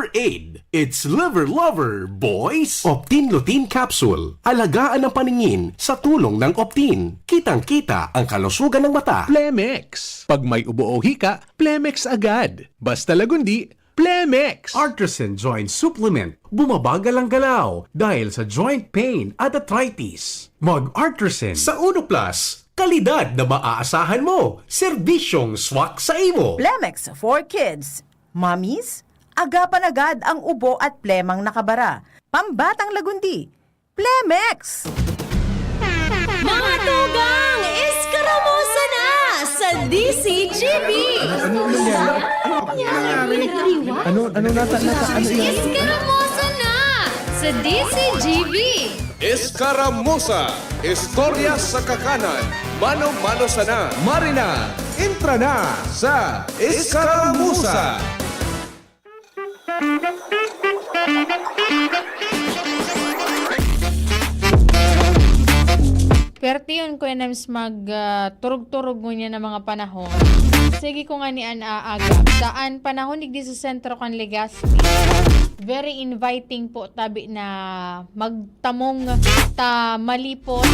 Liver Aid. It's liver lover, boys! Optin Lutein Capsule. Alagaan ang paningin sa tulong ng Optin. Kitang-kita ang kalusugan ng mata. Plemex. Pag may ubo o hika, Plemex agad. Basta lagundi, Plemex. Artisan Joint Supplement. Bumabagal ang galaw dahil sa joint pain at arthritis. Mag-Artisan sa Uno Plus. Kalidad na maaasahan mo. Serbisyong swak sa imo. Plemex for kids. Mommies, agapan agad ang ubo at plemang nakabara. Pambatang lagundi. Plemex! Mga tugang, iskaramusa na sa DCGB! Ano nata? Iskaramusa na sa DCGB! Escaramuza, istorya sa kakanan, mano-mano sana. Marina, entra na sa Escaramuza. Perti yun ko yan turog-turog mo niya ng mga panahon. Sige ko nga ni aaga. Daan panahon igdi sa sentro kan Legazpi. Very inviting po tabi na magtamong malipot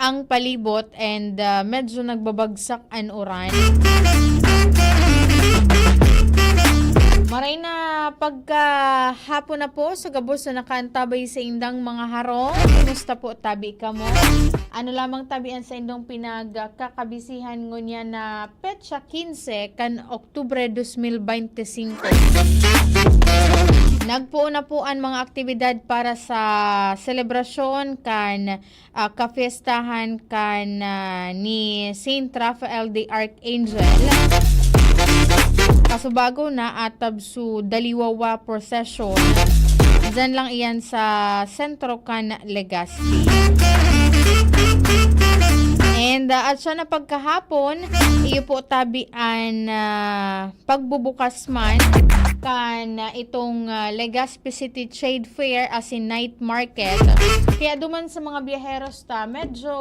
ang palibot and medyo nagbabagsak ang uran. Maray na pagkahapon na po sa gabos na nakaantabay sa indang mga harong. Kumusta po tabi ka mo? Ano lamang tabian sa indong pinagkakabisihan ngunya na petsa 15 kan Oktubre 2025. Nagpuo na po ang mga aktibidad para sa selebrasyon kan kafestahan kan ni Saint Raphael the Archangel. Kasubago na atab su daliwawa procession. Diyan lang iyan sa sentro kan Legazpi. And at siya na pagkahapon, iyo po tabian pagbubukas man kan itong Legazpi City Trade Fair as in night market. Kaya duman sa mga biyaheros medyo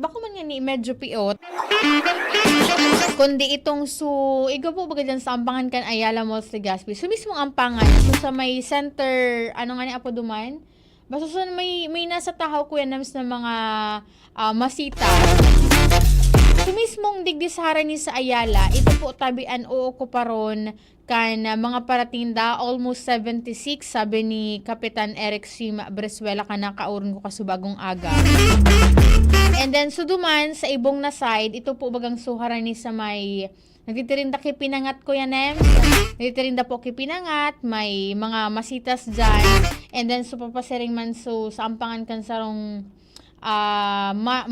bako man yan ni medyo piot. Kundi itong igo po baga dyan sa ampangan kan Ayala Malls Legazpi. So mismong ampangan. So sa may center, ano nga ni Apo Duman? Basta so may nasa tahaw ko yan namis na mga masita. So mismong digdi sa harani sa Ayala, ito po tabian o okuparon kan mga paratinda, almost 76, sabi ni Kapitan Eric Sima Bresuela ka na kauron ko kasubagong aga. And then suduman sa ibong na side, ito po bagang suharani sa may nagtitirinda kay Pinangat ko yan nagtitirinda po kay Pinangat, may mga masitas dyan. And then so papasering man so sa ampangan kan sarong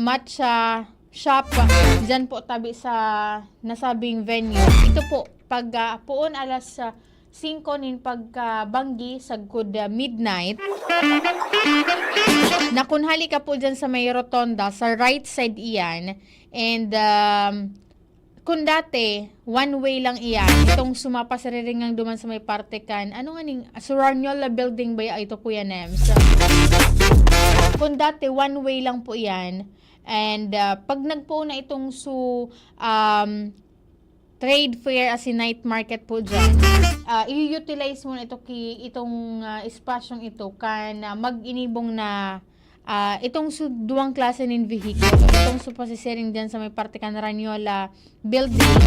matcha shop dyan po tabi sa nasabing venue. Ito po pag puon alas 5 nin pagkabanggi sa good midnight. Nakunhali ka po dyan sa may rotonda, sa right side iyan. And kung dati, one way lang iyan. Itong sumapasariringang duman sa may parte kan. Ano nga ning, Suranyola building ba ito po yan, Ems? Kung dati, one way lang po iyan. And pag nagpo na itong trade fair as in night market po dyan, i-utilize mo na itong espasyong ito kan mag-inibong na itong duwang klase ng vehicle. Itong supasisering dyan sa may parte kan Ranyola building.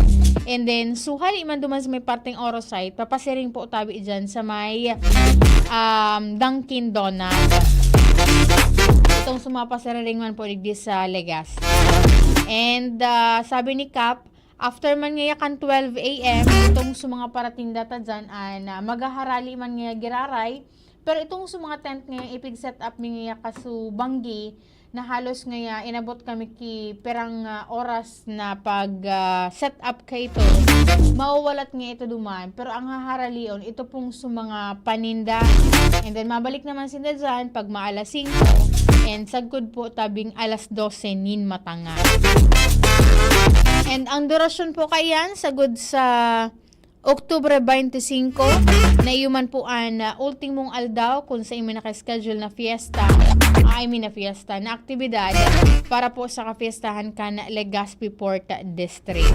And then, suhali man duman sa may parteng Orosite, papasiring po tabi dyan sa may Dunkin Donuts. Itong sumapasiraring man po digdi sa Legazpi. And sabi ni Cap, after man ngaya kan 12 a.m., itong mga paratinda ta dyan, magaharali man ngaya giraray. Pero itong mga tent ngaya, ipig set up ngaya kasubanggi, na halos ngaya inabot kami ki perang oras na pag set up ka ito. Mauwalat nga ito duman. Pero ang haharalion, ito pong mga paninda. And then mabalik naman sila dyan pag maalas 5. And sagkod po tabing alas 12 nin matanga. And ang durasyon po kayan sagod sa Oktubre 25, na iyuman po an ultimong aldaw kung sa imo naka-schedule na fiesta, na aktibidad para po sa kafiestahan kan Legazpi Port District.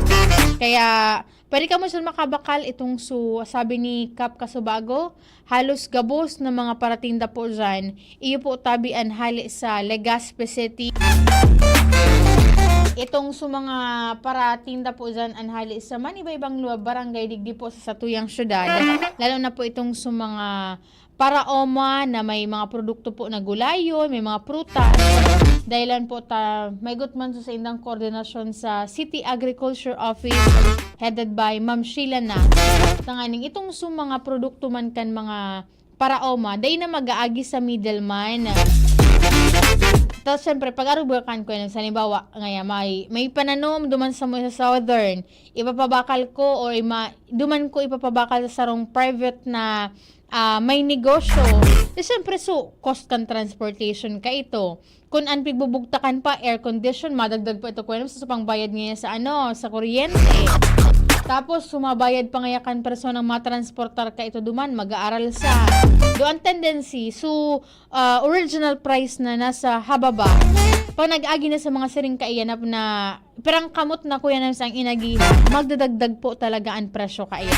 Kaya, pwede ka mo siya makabakal itong sabi ni Kap Kasubago, halos gabos na mga paratinda po dyan, iyo po tabian hali sa Legazpi City. Itong mga paratinda po dyan anhali sa man iba-ibang lugar, barangay digdi po sa satuyang syudad. Lalo na po itong mga paraoma na may mga produkto po na gulayon, may mga prutas. Dahilan po may gutman sa indang koordinasyon sa City Agriculture Office headed by Ma'am Sheila na. Tanganing itong mga produkto man kan mga paraoma, dahil na mag-aagi sa middleman. Tapos, syempre, pag-arubakan ko yun, sa halimbawa, ngayon, may pananom duman sa southern, ipapabakal ko, or duman ko ipapabakal sa sarong private na may negosyo. Syempre, cost kan transportation ka ito. Kung ang pigbubugtakan pa, air condition, madagdag pa ito ko yun, sa pangbayad ngayon sa kuryente. Tapos, sumabayad pa ngayakan personang matransportar ka ito duman, mag-aaral sa. Doon tendency, original price na nasa hababa. Pag nag-agi na sa mga siring kaiyanap na perang kamot na kuya na sa inagi, magdadagdag po talaga ang presyo kaiyan.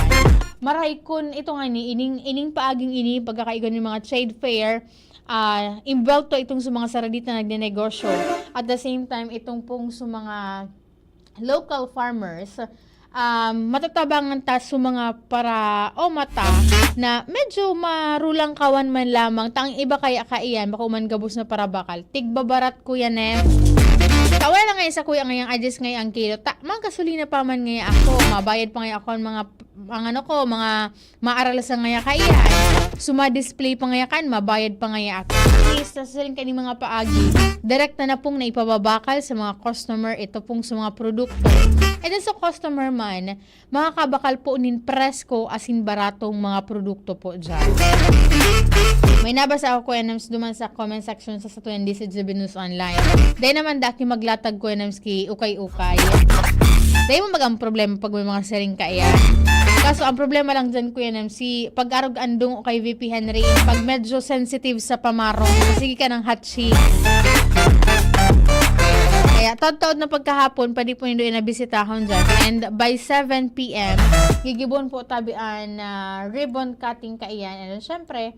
Maray kun ito nga ni, ining paaging pagkakaigan ng mga trade fair, imbelto itong sa mga saradita na nagnenegosyo. At the same time, itong pong sa mga local farmers, matatabangan ta sa mga mata na medyo marulang kawan man lamang tang iba kaya kaiyan baka man gabos na para bakal tigbabarat kuya ne kawala lang ngayon sa kuya ngayang adjust ngayang kilo mga gasolina pa man ngayon ako mabayad pa ngayon ako mga maaral sa ngayon kaiyan suma-display pa ngayon kan mabayad pa ngayon ako sa siling kaning mga paagi direct na pong naipababakal sa mga customer ito pong sa mga produkto. And then sa customer man, makakabakal po nin presko asin baratong mga produkto po dyan. May nabasa ako kuyanams duman sa comment section sa Satuyan DCGB News Online. Dahil naman daki maglatag kuyanams ki ukay-ukay. Dahil mo magang problema pag may mga sering kaya. Kaso ang problema lang dyan kuyanams pag-arog andong kay VP Henry, pag medyo sensitive sa pamarong, sige ka ng hachi. Kaya, taod-taod na pagkahapon, pwede po nyo na bisitahon dyan. And by 7 p.m., gigibon po tabian ribbon cutting kaiyan. And syempre,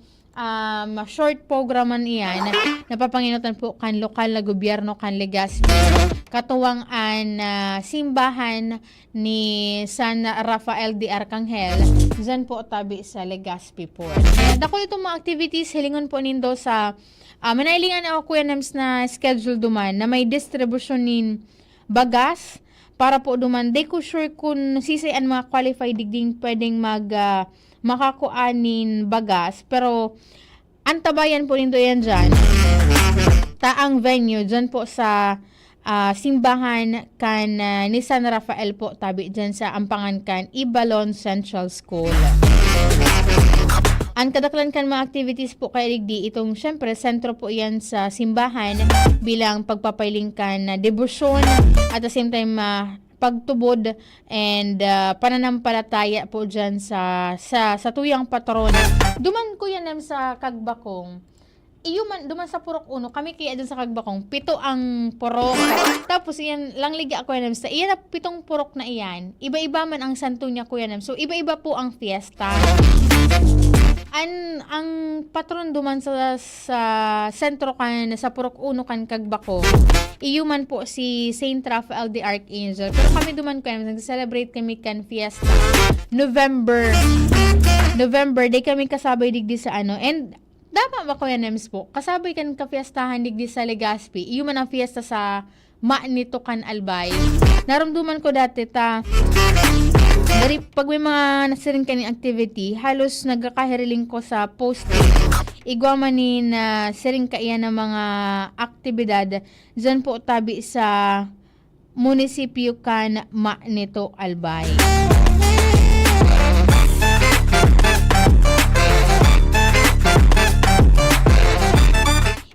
short programan iyan, napapanginutan po kan lokal na gobyerno kan Legazpi. Katuwang simbahan ni San Rafael de Arcangel, dyan po tabi sa Legazpi Port. And ako itong mga activities, hilingon po nindo sa manailingan ako kuya Nems na schedule duman na may distribution nin bagas para po duman. Di ko sure kung sisian mga qualified digding pwedeng makakuanin bagas. Pero antabayan po nindo yan dyan. Taang venue dyan po sa simbahan kan ni San Rafael po tabi dyan sa Ampangan kan Ibalon Central School. Ang kadaklan kan mga activities po kay Ligdi, itong syempre sentro po yan sa simbahan bilang pagpapailing kan na debosyon at the same time pagtubod and pananampalataya po dyan sa tuyang patron. Duman ko yan sa Kagbakong. Duman sa Purok 1, kami kaya dyan sa Kagbakong, 7 ang purok. Tapos yan, lang liga ako yan sa iyan na 7 purok na iyan. Iba-iba man ang santo niya kuya So iba-iba po ang fiesta. Ang patron duman sa sentro kan sa Purok 1 kan Kagbako. Iyuman po si Saint Rafael the Archangel. Pero kami duman ko nag-celebrate kami kan fiesta. November day kami kasabay digdi sa and dapat ba ko yan po? Kasabay kan ka-fiestahan digdi sa Legazpi. Iyuman ang fiesta sa nito kan Albay. Naramduman ko dati dari pag may mga nasiring kaning activity, halos nagkakahiriling ko sa posting. Igwamanin na siring kaiyan ng mga aktibidad dyan po tabi sa munisipyo kan nito Albay.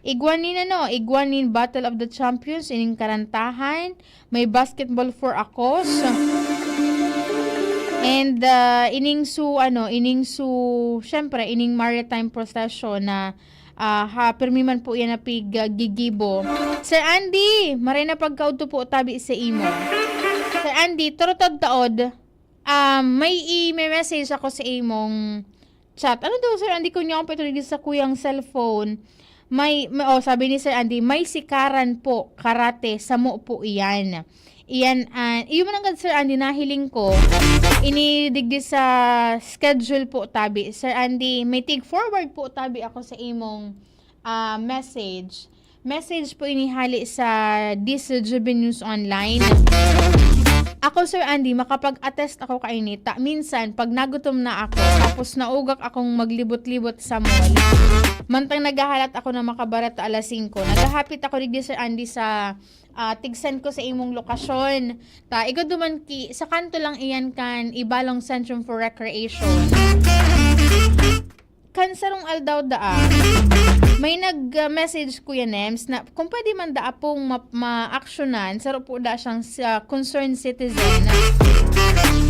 Igwanin Battle of the Champions ining karantahan, may basketball for Akos. And syempre ining maritime procession na permi man po yan na gigibo. Sir Andy, maray na pagkaudto po tabi sa imo. Sir Andy, turutod taod, may i-message ako sa imong chat. Ano daw, Sir Andy, kung niyo ako ito sa kuyang cellphone, sabi ni Sir Andy, may sikaran po, karate, samo po iyan. Iyan, iyon man agad, Sir Andy, nahiling ko, inidigdi sa schedule po tabi. Sir Andy, may tig forward po tabi ako sa imong message. Message po inihali sa DCGB News Online. Ako, Sir Andy, makapag-attest ako kay Nita. Minsan, pag nagutom na ako, tapos naugak akong maglibot-libot sa mall, mantang naghahalat ako na makabarat alas 5, naghahapit ako rin, Sir Andy, sa tigsan ko sa imong lokasyon. Ikaw duman sa kanto lang iyan kan Ibalong Centrum for Recreation. Kansarong aldaw daa, may nag-message Kuya Nems na kung pwede man daa pong ma-actionan, saro po da siyang concerned citizen.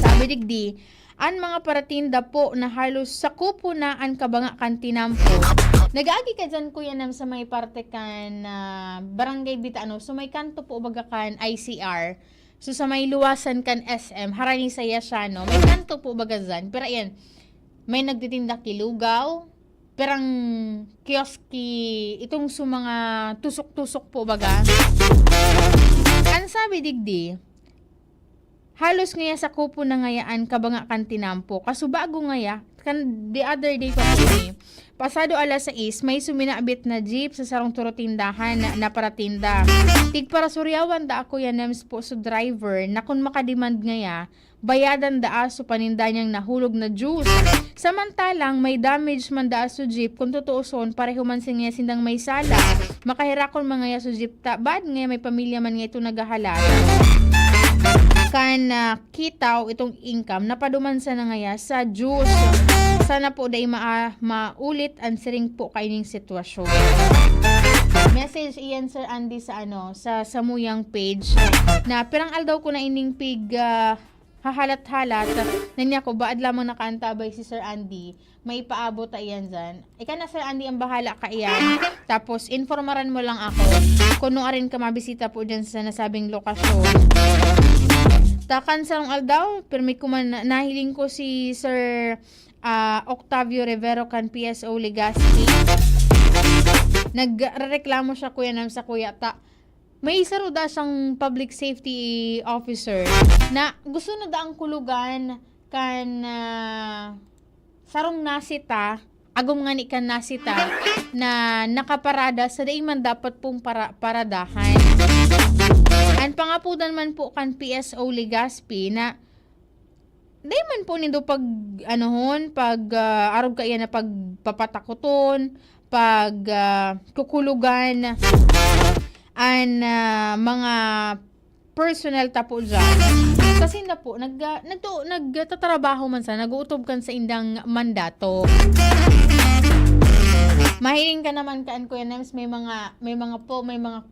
Sabi digdi, ang mga paratinda po na halos sa kupo na ang kabanga kantinampo. Nag-aagi ka dyan Kuya Nems sa may parte kan barangay Bitano, so may kanto po baga kan ICR. So sa may luwasan kan SM, harani sa Yasiano, may kanto po baga dyan. Pero ayan, may nagtitinda kilugaw, perang kioski, itong mga tusok-tusok po baga. Ang sabi digdi, halos ngaya sa kupo na ngayaan kabanga kantinampo. Kaso bago ngaya, the other day pa po pasado alas 6, may suminabit na jeep sa sarong turotindahan na paratinda. Tig para suryawan da ako yan Nems po sa driver na kung makademand ngaya, bayadan da aso paninda niyang nahulog na juice. Samantalang may damage man da aso jeep kung tutuuson pareho man siya sindang may sala. Makahirakon man ngaya sa jeep ta. Bad ngaya may pamilya man nga ito nagahalal. Kan kitaw itong income napaduman sa na ngaya sa juice. Sana po day maulit ang siring po kaining sitwasyon. Message iyan Sir Andy sa sa samuyang page na pirang aldaw ko na ining pig hahalat-halat nanya ko baad lamang nakaantabay si Sir Andy may paabot iyan dyan. Ika na Sir Andy ang bahala ka iyan. Tapos informaran mo lang ako kung rin ka mabisita po dyan sa nasabing lokasyon. Takan sa aldaw, permit ko man nahiling ko si Sir Octavio Rivero kan PSO Legazpi. Nagreklamo siya Kuya Nam sa Kuya Ta. May isa ro da siyang public safety officer na gusto na da ang kulugan kan sarong nasita, agom nga ni kan nasita na nakaparada sa daiman dapat pong paradahan. Ang pangapudan man po kan PSO Legazpi na di man po nindo pag arog kaya na pagpapatakuton, kukulugan an mga personal tapo dyan. Kasi na po nagtatrabaho man sa naguutob kan sa indang mandato. Mahiling ka naman kaan Kuya Nems, may mga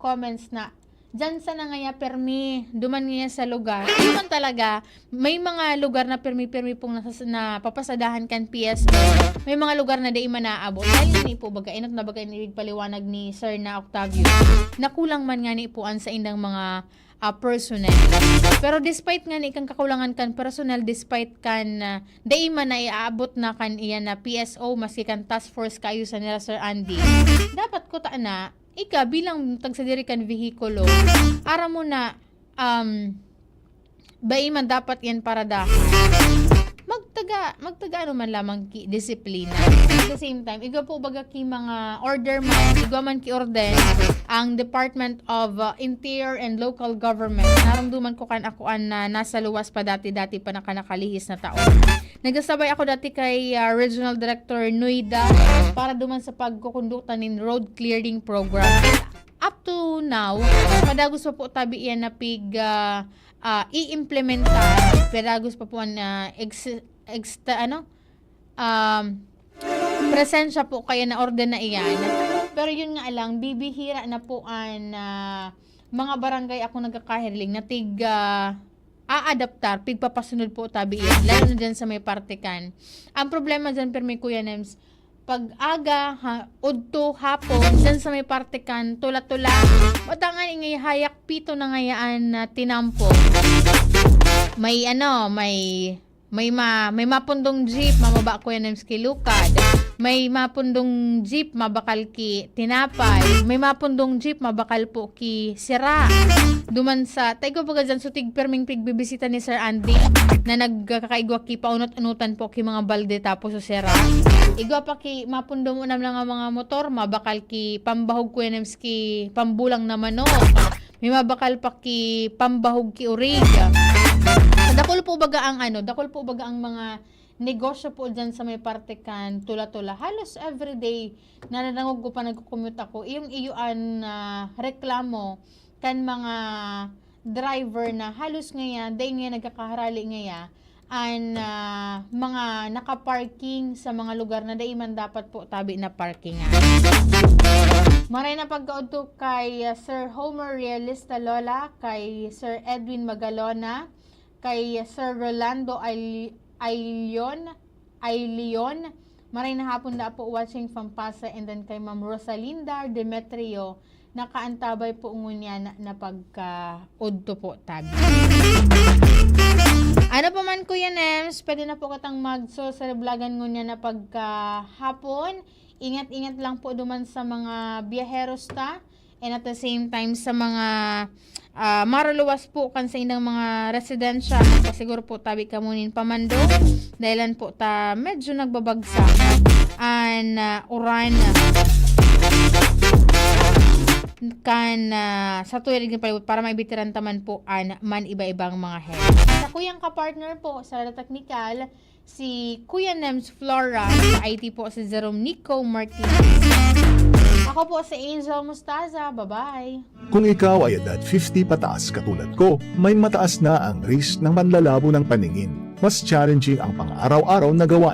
comments na dyan sa na ngaya permi, duman ngaya sa lugar. Duman talaga, may mga lugar na permi pong na papasadahan kan PSO. May mga lugar na di manaabot. Dahil ni po baga, inot na baga inibig paliwanag ni Sir na Octavio. Nakulang man nga ni po sa indang mga personnel. Pero despite nga ni ikang kakulangan kan personnel, despite kan di man na iaabot na kan iyan na PSO, maski kan task force kayo sa nila Sir Andy, dapat ko ta na ika bilang tagsadirikan vehikulo ara mo na man dapat yan para magtaga ano man lamang ki disiplina. At the same time iga po baga ki mga order man iga man ki orden ang Department of Interior and Local Government. Naramduman ko kan ako na nasa luwas pa dati pa nakalihis na taon. Nagasabay ako dati kay Regional Director Nuida para duman sa pagkukundutan ng road clearing program. Up to now, padagos pa po tabi iyan na i-implementar. Padagos pa po na presensya po kaya na order na iyan. Pero yun nga lang, bibihira na po ang mga barangay ako nagkakahiling na aadaptar, pigpapasunod po tabi yan, lalo na dyan sa may partikan. Ang problema dyan, permi Kuya Nems, pag aga, udto, hapon, dyan sa may partikan, tula-tula, matangan ingay hayak pito na ngayaan na tinampo. May may mapundong jeep, mamaba Kuya Nems kilukad. May mapundong jeep, mabakal ki tinapay. May mapundong jeep, mabakal po ki sira. Duman sa, tayo ko baga dyan, so tigperming pigbibisita ni Sir Andy na nagkakaigwa ki paunot-unutan po ki mga balde tapos so sira. Igwa pa ki mapundong unam lang ang mga motor, mabakal ki pambahog Kuya Nems ki pambulang na manok. May mabakal pa ki pambahog ki urig. Dakol po baga ang mga negosyo po dyan sa may partikan, tula-tula. Halos everyday, nananangog ko pa nagko-commute ako, yung iyuan reklamo kan mga driver na halos ngaya, day nga nagkakaharali ngaya, an mga nakaparking sa mga lugar na day man dapat po tabi na parkingan. Maray na pagkaudto kay Sir Homer Realista Lola, kay Sir Edwin Magalona, kay Sir Rolando Ailion, maray na hapon na po watching from Pasa, and then kay Ma'am Rosalinda Demetrio, nakaantabay po ngunya na pagka-udto po tabi. Ano pa man Kuya Nems, pwede na po katang mag-so-cereblagan ngunya na pagka-hapon. Ingat-ingat lang po duman sa mga biyaheros ta, and at the same time sa mga maruluwas po kan sa inang mga residensya, siguro po tabi kamunin pamando dahilan po ta medyo nagbabagsak an uran kan sa tuwing palibot para maibitiran taman po an man iba-ibang mga head. Sa kuyang kapartner po sa technical, si Kuya Nems Flora, sa IT po si Jerome Nico Martinez. Ako po si Angel Mustaza. Bye-bye! Kung ikaw ay edad 50 pataas katulad ko, may mataas na ang risk ng panlalabo ng paningin. Mas challenging ang pang-araw-araw na gawain.